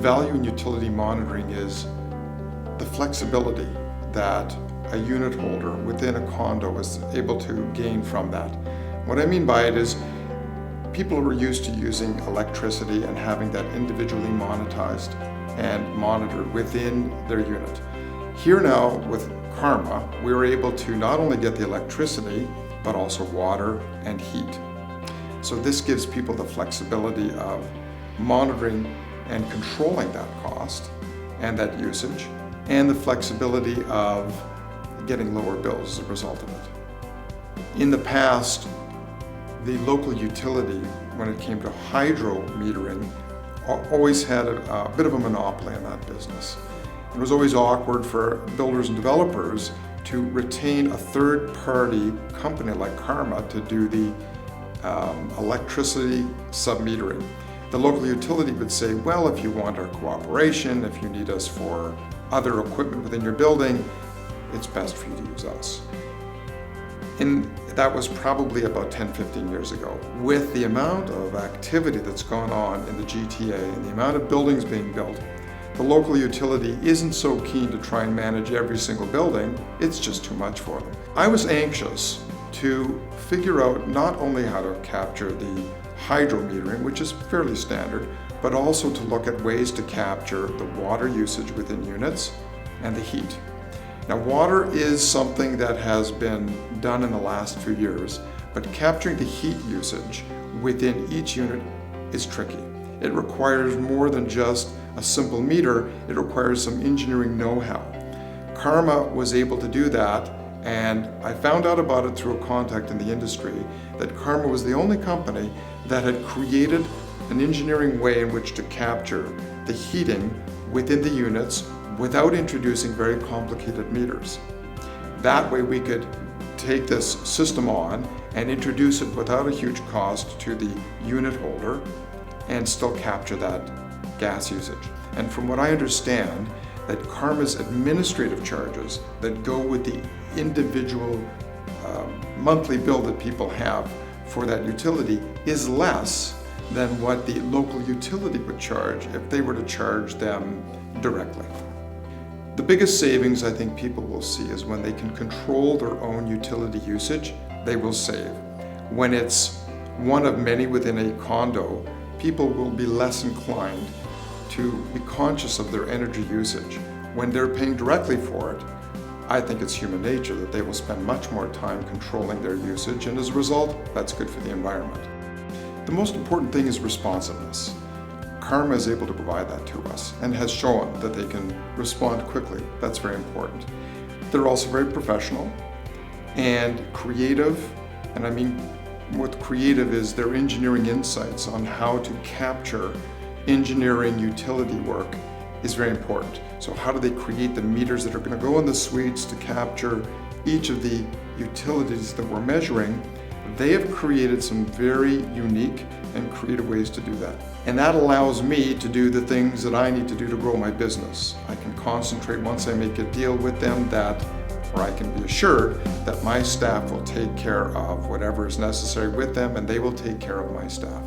value in utility monitoring is the flexibility that a unit holder within a condo is able to gain from that. What I mean by it is people were used to using electricity and having that individually monetized and monitored within their unit. Here now with CARMA, we were able to not only get the electricity, but also water and heat. So this gives people the flexibility of monitoring and controlling that cost and that usage, and the flexibility of getting lower bills as a result of it. In the past, the local utility, when it came to hydro metering, always had a bit of a monopoly in that business. It was always awkward for builders and developers to retain a third-party company like CARMA to do the electricity submetering. The local utility would say, well, if you want our cooperation, if you need us for other equipment within your building, it's best for you to use us. And that was probably about 10, 15 years ago. With the amount of activity that's gone on in the GTA and the amount of buildings being built, the local utility isn't so keen to try and manage every single building. It's just too much for them. I was anxious to figure out not only how to capture the hydro metering, which is fairly standard, but also to look at ways to capture the water usage within units and the heat. Now, water is something that has been done in the last few years, but capturing the heat usage within each unit is tricky. It requires more than just a simple meter. It requires some engineering know-how. CARMA was able to do that, and I found out about it through a contact in the industry that CARMA was the only company that had created an engineering way in which to capture the heating within the units without introducing very complicated meters. That way we could take this system on and introduce it without a huge cost to the unit holder and still capture that gas usage. And from what I understand, that CARMA's administrative charges that go with the individual monthly bill that people have for that utility is less than what the local utility would charge if they were to charge them directly. The biggest savings I think people will see is when they can control their own utility usage, they will save. When it's one of many within a condo, people will be less inclined to be conscious of their energy usage. When they're paying directly for it, I think it's human nature that they will spend much more time controlling their usage, and as a result, that's good for the environment. The most important thing is responsiveness. CARMA is able to provide that to us and has shown that they can respond quickly. That's very important. They're also very professional and creative, and I mean what creative is their engineering insights on how to capture engineering utility work is very important. So how do they create the meters that are going to go in the suites to capture each of the utilities that we're measuring? They have created some very unique and creative ways to do that. And that allows me to do the things that I need to do to grow my business. I can concentrate once I make a deal with them or I can be assured that my staff will take care of whatever is necessary with them, and they will take care of my staff.